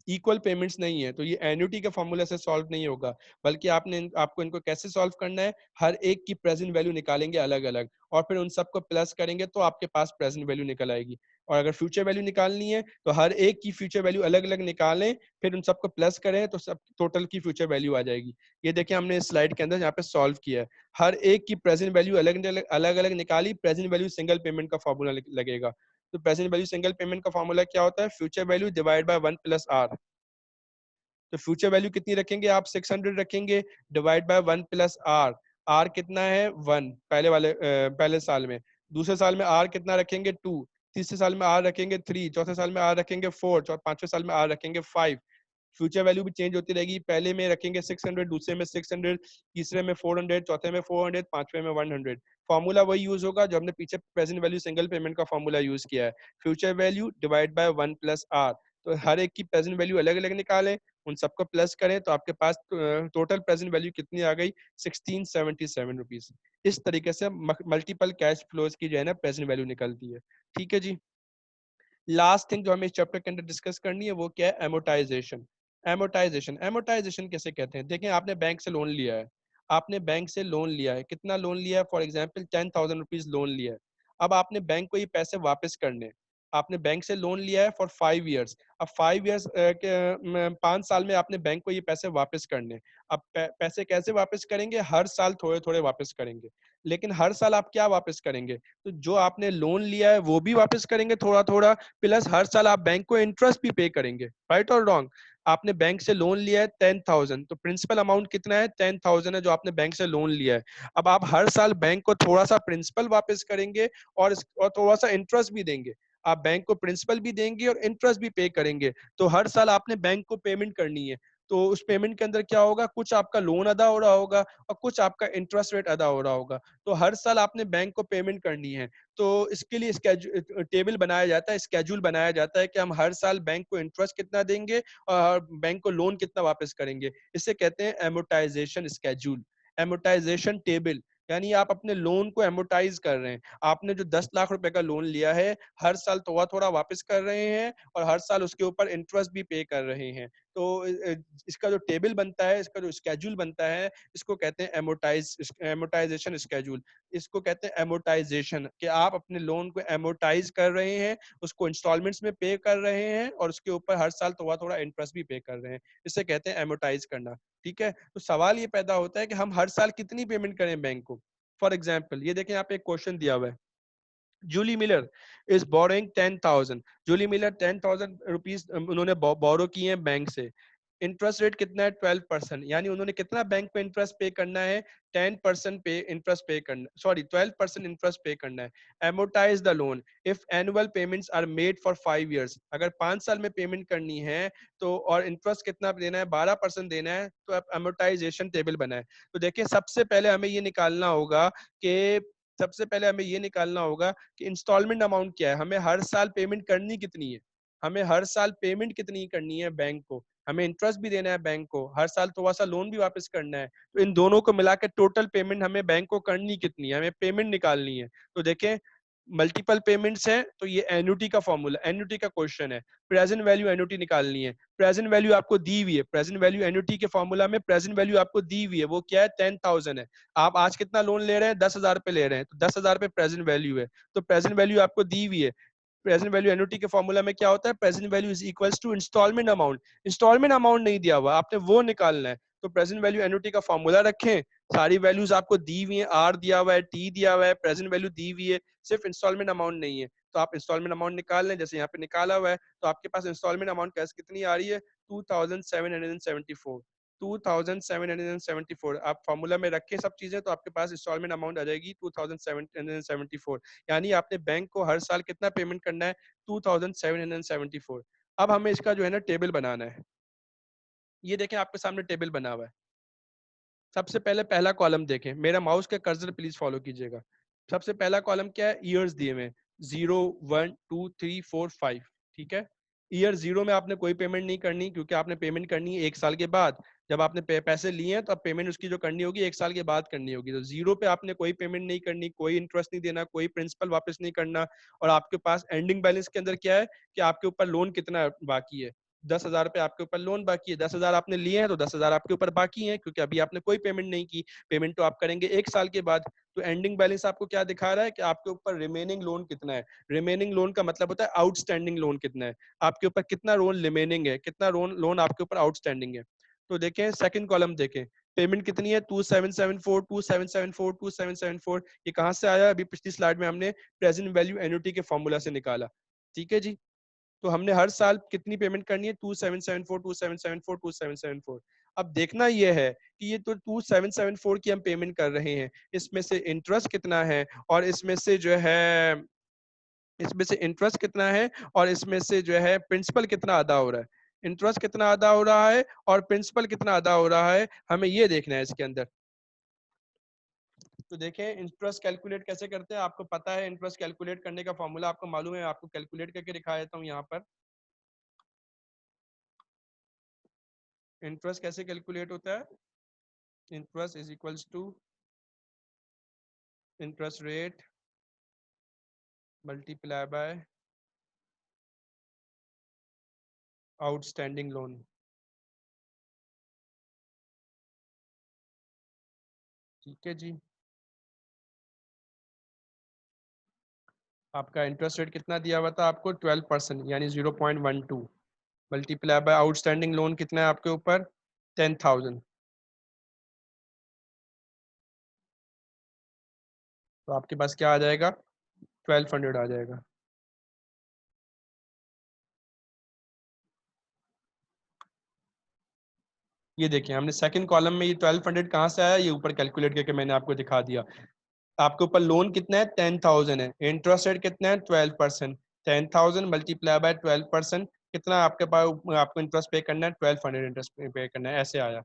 इक्वल पेमेंट्स नहीं है, तो ये एन्युटी के फॉर्मूला से सॉल्व नहीं होगा। बल्कि आपको इनको कैसे सॉल्व करना है, हर एक की प्रेजेंट वैल्यू निकालेंगे अलग अलग और फिर उन सबको प्लस करेंगे तो आपके पास प्रेजेंट वैल्यू निकल आएगी। और अगर फ्यूचर वैल्यू निकालनी है तो हर एक की फ्यूचर वैल्यू अलग अलग निकालें, फिर उन सबको प्लस करें तो सब टोटल की फ्यूचर वैल्यू आ जाएगी। ये देखिए हमने इस स्लाइड के अंदर यहाँ पे सॉल्व किया है, हर एक की प्रेजेंट वैल्यू अलग अलग अलग निकाली, प्रेजेंट वैल्यू सिंगल पेमेंट का फॉर्मूला लगेगा। तो प्रेजेंट वैल्यू सिंगल पेमेंट का फॉर्मूला क्या होता है, future value divide by 1 plus R. तो फ्यूचर वैल्यू कितनी रखेंगे आप, 600 रखेंगे, divide by 1 plus R. R कितना है 1 पहले साल में, दूसरे साल में आर कितना रखेंगे 2, तीसरे साल में आर रखेंगे 3, चौथे साल में आर रखेंगे 4, पांचवें साल में आर रखेंगे 5। फ्यूचर वैल्यू भी चेंज होती रहेगी, पहले में रखेंगे 600, दूसरे में 600, तीसरे में 400, चौथे में 400, पांचवे में 100। फॉर्मूला वही यूज होगा जो हमने पीछे प्रेजेंट वैल्यू सिंगल पेमेंट का फॉर्मूला यूज किया है, future value divide by 1 plus R. तो हर एक की प्रेजेंट वैल्यू अलग अलग निकालें, उन सबको प्लस करें तो आपके पास टोटल प्रेजेंट वैल्यू कितनी आ गई, 1677 रुपीज। इस तरीके से मल्टीपल कैश फ्लोज की जो है ना प्रेजेंट वैल्यू निकलती है। ठीक है जी। लास्ट थिंग जो हमें इस चैप्टर के अंदर डिस्कस करनी है वो क्या है, एमोटाइजेशन। एमोटाइजेशन कैसे कहते हैं, देखें आपने बैंक से लोन लिया है, आपने बैंक से लोन लिया है, कितना लोन लिया है, फॉर एग्जांपल 10,000 रुपीज लोन लिया है। अब आपने बैंक को ये पैसे वापस करने हैं। आपने बैंक से लोन लिया है फॉर 5 ईयर्स। अब 5 ईयर्स के 5 साल में आपने बैंक को ये पैसे वापस करने हैं। अब पैसे कैसे वापस करेंगे, हर साल थोड़े थोड़े वापस करेंगे। लेकिन हर साल आप क्या वापस करेंगे, तो जो आपने लोन लिया है वो भी वापस करेंगे थोड़ा थोड़ा, प्लस हर साल आप बैंक को इंटरेस्ट भी पे करेंगे। राइट और रॉन्ग, आपने बैंक से लोन लिया है 10,000, तो प्रिंसिपल अमाउंट कितना है, 10,000 है जो आपने बैंक से लोन लिया है। अब आप हर साल बैंक को थोड़ा सा प्रिंसिपल वापस करेंगे और थोड़ा सा इंटरेस्ट भी देंगे। आप बैंक को प्रिंसिपल भी देंगे और इंटरेस्ट भी पे करेंगे, तो हर साल आपने बैंक को पेमेंट करनी है। तो उस पेमेंट के अंदर क्या होगा, कुछ आपका लोन अदा हो रहा होगा और कुछ आपका इंटरेस्ट रेट अदा हो रहा होगा। तो हर साल आपने बैंक को पेमेंट करनी है। तो इसके लिए टेबल बनाया जाता है, स्केड्यूल बनाया जाता है कि हम हर साल बैंक को इंटरेस्ट कितना देंगे और बैंक को लोन कितना वापस करेंगे। इसे कहते हैं एमोटाइजेशन स्केड्यूल, एमोटाइजेशन टेबल। यानी आप अपने लोन को एमोटाइज कर रहे हैं। आपने जो 10 लाख रुपए का लोन लिया है, हर साल थोड़ा थोड़ा वापस कर रहे हैं और हर साल उसके ऊपर इंटरेस्ट भी पे कर रहे हैं। तो इसका जो टेबल बनता है, इसका जो स्केड्यूल बनता है, इसको कहते हैं एमोटाइजेशन स्केड्यूल। इसको कहते हैं एमोटाइजेशन, कि आप अपने लोन को एमोटाइज कर रहे हैं, उसको इंस्टॉलमेंट्स में पे कर रहे हैं और उसके ऊपर हर साल थोड़ा थोड़ा इंटरेस्ट भी पे कर रहे हैं। इसे कहते हैं एमोटाइज करना। ठीक है, तो सवाल ये पैदा होता है कि हम हर साल कितनी पेमेंट करें बैंक को। फॉर एग्जाम्पल ये देखें, यहाँ पे एक क्वेश्चन दिया हुआ है, Julie Miller is borrowing 10,000। Julie Miller 10,000 rupees उन्होंने बोरो किए हैं बैंक से। इंटरेस्ट रेट कितना है, 12%। यानी उन्होंने कितना बैंक पे इंटरेस्ट पे करना है, 10% पे इंटरेस्ट पे करना, सॉरी 12% इंटरेस्ट पे करना है। Amortise the loan if annual payments are made for 5 years. अगर 5 साल में पेमेंट करनी है तो और इंटरेस्ट कितना देना है, 12% देना है, तो आप एमोटाइजेशन टेबल बनाए। तो देखिए सबसे पहले हमें ये निकालना होगा कि इंस्टॉलमेंट अमाउंट क्या है, हमें हर साल पेमेंट करनी कितनी है, हमें हर साल पेमेंट कितनी करनी है बैंक को। हमें इंटरेस्ट भी देना है बैंक को, हर साल थोड़ा सा लोन भी वापस करना है, तो इन दोनों को मिला के टोटल पेमेंट हमें बैंक को करनी कितनी है, हमें पेमेंट निकालनी है। तो देखें मल्टीपल पेमेंट्स हैं, तो ये एन्युटी का फॉर्मूला, एन्युटी का क्वेश्चन है, प्रेजेंट वैल्यू एन्युटी निकालनी है। प्रेजेंट वैल्यू आपको दी हुई है, प्रेजेंट वैल्यू एन्युटी के फॉर्मूला में प्रेजेंट वैल्यू आपको दी हुई है, वो क्या है 10,000 है। आप आज कितना लोन ले रहे हैं, 10,000 पे ले रहे हैं, तो 10,000 पे प्रेजेंट वैल्यू है, तो प्रेजेंट वैल्यू आपको दी हुई है। प्रेजेंट वैल्यू एन्युटी के फॉर्मूला में क्या होता है, present value is equals to instalment amount. Instalment amount नहीं दिया हुआ, आपने वो निकालना है। तो प्रेजेंट वैल्यू एन्युटी का फॉर्मूला रखें, सारी वैल्यूज आपको दी हुई है, आर दिया हुआ है, टी दिया हुआ है, प्रेजेंट वैल्यू दी हुई है, सिर्फ इंस्टॉलमेंट अमाउंट नहीं है। तो आप इंस्टॉलमेंट अमाउंट निकाल लें, जैसे यहाँ पे निकाला हुआ है, तो आपके पास इंस्टॉलमेंट अमाउंट कैसे कितनी आ रही है, 2774, 2774। आप फॉर्मूला में रखें सब चीजें, तो आपके पास इंस्टॉलमेंट अमाउंट आ जाएगी 2774। यानी आपने बैंक को हर साल कितना पेमेंट करना है, 2774। अब हमें इसका जो है ना टेबल बनाना है। ये देखें आपके सामने टेबल बना हुआ है। सबसे पहले पहला कॉलम देखें, मेरा माउस का कर्सर प्लीज फॉलो कीजिएगा। सबसे पहला कॉलम क्या है, ईयर्स दिए हुए 0, 1, 2, 3, 4, 5। ठीक है, ईयर 0 में आपने कोई पेमेंट नहीं करनी, क्योंकि आपने पेमेंट करनी है 1 साल के बाद। जब आपने पैसे लिए हैं तो अब पेमेंट उसकी जो करनी होगी 1 साल के बाद करनी होगी। तो 0 पे आपने कोई पेमेंट नहीं करनी, कोई इंटरेस्ट नहीं देना, कोई प्रिंसिपल वापस नहीं करना। और आपके पास एंडिंग बैलेंस के अंदर क्या है कि आपके ऊपर लोन कितना बाकी है, 10,000 पे आपके ऊपर लोन बाकी है। 10,000 आपने लिए हैं तो 10,000 आपके ऊपर बाकी है, क्योंकि अभी आपने कोई पेमेंट नहीं की। पेमेंट तो आप करेंगे 1 साल के बाद। तो एंडिंग बैलेंस आपको क्या दिखा रहा है कि आपके ऊपर रिमेनिंग लोन कितना है। रिमेनिंग लोन का मतलब होता है आउटस्टैंडिंग लोन कितना है, आपके ऊपर कितना लोन रिमेनिंग है, कितना लोन आपके ऊपर आउटस्टैंडिंग है। तो देखें सेकंड कॉलम देखें, पेमेंट कितनी है 2774, 2774, 2774। ये कहां से आया, अभी पिछली स्लाइड में हमने प्रेजेंट वैल्यू एन्युटी के फॉर्मूला से निकाला। ठीक है जी, तो हमने हर साल कितनी पेमेंट करनी है, 2774, 2774, 2774। अब देखना यह है कि ये तो 2774 की हम पेमेंट कर रहे हैं, इसमें से इंटरेस्ट कितना है, और इसमें से जो है इसमें से इंटरेस्ट कितना है, और इसमें से जो है प्रिंसिपल कितना अदा हो रहा है। इंटरेस्ट कितना अदा हो रहा है और प्रिंसिपल कितना अदा हो रहा है, हमें ये देखना है इसके अंदर। तो देखें इंटरेस्ट कैलकुलेट कैसे करते हैं, आपको पता है इंटरेस्ट कैलकुलेट करने का फॉर्मूला आपको मालूम है, आपको कैलकुलेट करके दिखा देता हूँ यहाँ पर। इंटरेस्ट कैसे कैलकुलेट होता है, interest is equals to interest rate multiply by outstanding loan. ठीक है जी, आपका इंटरेस्ट रेट कितना दिया हुआ था आपको 12%, यानी 0.12 मल्टीप्लाई बाय आउटस्टैंडिंग लोन कितना है आपके ऊपर 10,000। तो आपके पास क्या आ जाएगा, 1200 आ जाएगा। ये देखिए हमने सेकंड कॉलम में ये 1200 कहाँ से आया, ये ऊपर कैलकुलेट करके मैंने आपको दिखा दिया। आपके ऊपर लोन कितना है 10,000 है, इंटरेस्ट रेट कितना है 12%, 10,000 मल्टीप्लाई बाय 12%, कितना आपके पास आपको इंटरेस्ट पे करना है 1200 इंटरेस्ट पे करना है, ऐसे आया।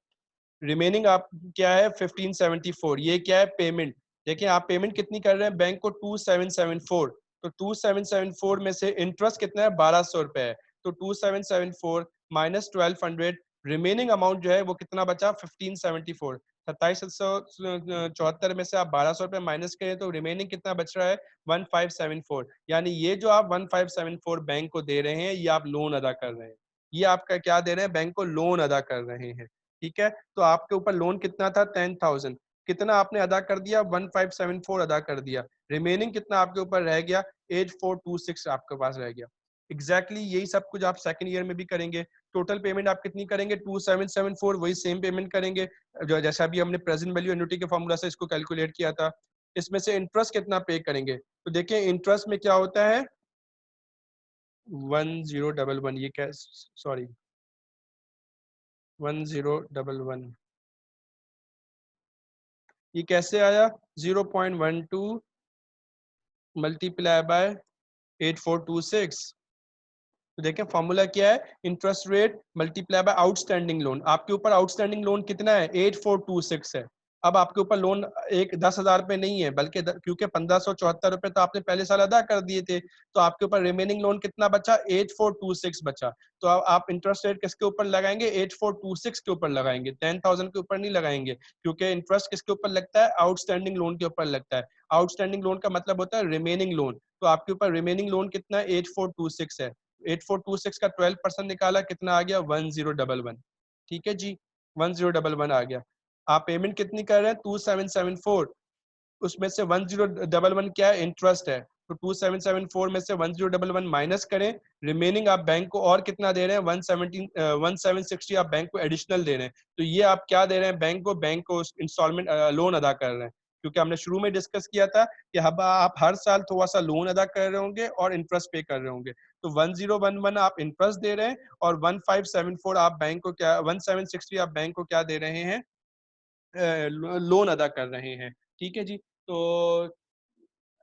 रिमेनिंग आप क्या है 1574, ये क्या है पेमेंट। देखिए आप पेमेंट कितनी कर रहे हैं बैंक को 2774, तो 2774 में से इंटरेस्ट कितना है 1200 रुपए है, तो 2774 माइनस 1200, रिमेनिंग अमाउंट जो है वो कितना बचा 1574। 2774 में से आप 1200 रुपए माइनस करें तो रिमेनिंग कितना बच रहा है 1574। यानी ये जो आप 1574 बैंक को दे रहे हैं ये आप लोन अदा कर रहे हैं, ये आपका क्या दे रहे हैं, बैंक को लोन अदा कर रहे हैं। ठीक है, तो आपके ऊपर लोन कितना था 10,000, कितना आपने अदा कर दिया 1574 अदा कर दिया, रिमेनिंग कितना आपके ऊपर रह गया 8426 आपके पास रह गया। एग्जैक्टली यही सब कुछ आप सेकंड ईयर में भी करेंगे। टोटल पेमेंट आप कितनी करेंगे 2774, वही सेम पेमेंट करेंगे जो जैसा भी हमने प्रेजेंट वैल्यू एन्युटी के फॉर्मूला से इसको कैलकुलेट किया था। इसमें से इंटरेस्ट कितना पे करेंगे, तो देखिए इंटरेस्ट में क्या होता है 1011, ये क्या, सॉरी 1011, ये कैसे आया 0.12 मल्टीप्लाई बाय 8426। तो देखें फॉर्मूला क्या है, interest rate multiply by outstanding loan. आपके ऊपर आउटस्टैंडिंग लोन कितना है 8426 है, अब आपके ऊपर लोन एक 10,000 पे नहीं है, बल्कि क्योंकि 1574 रुपए तो आपने पहले साल अदा कर दिए थे, तो आपके ऊपर रिमेनिंग लोन कितना बचा? 8426 बचा। तो अब आप इंटरेस्ट रेट किसके ऊपर लगाएंगे? 8426 के ऊपर लगाएंगे, 10,000 के ऊपर नहीं लगाएंगे, क्योंकि इंटरेस्ट किसके ऊपर लगता है? आउटस्टैंडिंग लोन के ऊपर लगता है। आउटस्टैंडिंग लोन का मतलब होता है रिमेनिंग लोन। तो आपके ऊपर रिमेनिंग लोन कितना है? 8426 है। 8426 का 12% निकाला, कितना आ गया? 1011। ठीक है जी, 1011 आ गया। आप पेमेंट कितनी कर रहे हैं? 2774। उसमें से 1011 क्या है? इंटरेस्ट है। तो 2774 में से 1011 माइनस करें, रिमेनिंग आप बैंक को और कितना दे रहे हैं? 1760 आप बैंक को एडिशनल दे रहे हैं। तो ये आप क्या दे रहे हैं बैंक को इंस्टॉलमेंट लोन अदा कर रहे हैं, क्योंकि हमने शुरू में डिस्कस किया था कि अब आप हर साल थोड़ा सा लोन अदा कर रहे होंगे और इंटरेस्ट पे कर रहे होंगे। तो 1011 आप इंटरेस्ट दे रहे हैं और 1574 आप बैंक को क्या 1760 आप बैंक को क्या दे रहे हैं? लोन अदा कर रहे हैं। ठीक है जी। तो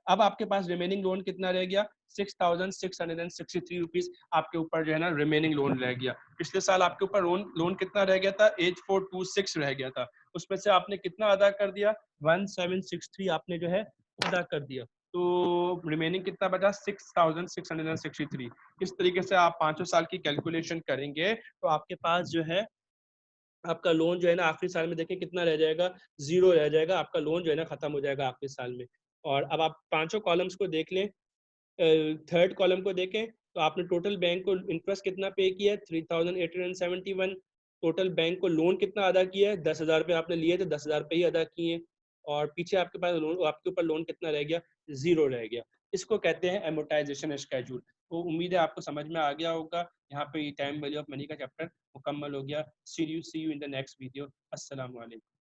अब आपके पास रिमेनिंग लोन कितना रह गया? 6,663 रुपीज आपके ऊपर जो है ना रिमेनिंग लोन रह गया। पिछले साल आपके ऊपर लोन कितना रह गया था? 8426 रह गया था। उसमें से आपने कितना अदा कर दिया? 1763 आपने जो है अदा कर दिया। तो रिमेनिंग कितना बचा? 6,663। इस तरीके से आप 5 साल की कैलकुलेशन करेंगे तो आपके पास जो है आपका लोन जो है ना आखिरी साल में देखें कितना रह जाएगा? जीरो रह जाएगा। आपका लोन जो है ना खत्म हो जाएगा आखिरी साल में। और अब आप पांचों कॉलम्स को देख लें। थर्ड कॉलम को देखें तो आपने टोटल बैंक को इंटरेस्ट कितना पे किया है? 3,871। टोटल बैंक को लोन कितना अदा किया है? 10,000 रुपये आपने लिए थे, 10,000 रुपये ही अदा किए। और पीछे आपके पास लोन आपके ऊपर लोन कितना रह गया? जीरो रह गया। इसको कहते हैं एमोटाइजेशन स्केड्यूल। तो उम्मीद है आपको समझ में आ गया होगा। यहाँ पे टाइम वैल्यू ऑफ मनी का चैप्टर मुकम्मल हो गया। See you in the next video. अस्सलाम वालेकुम।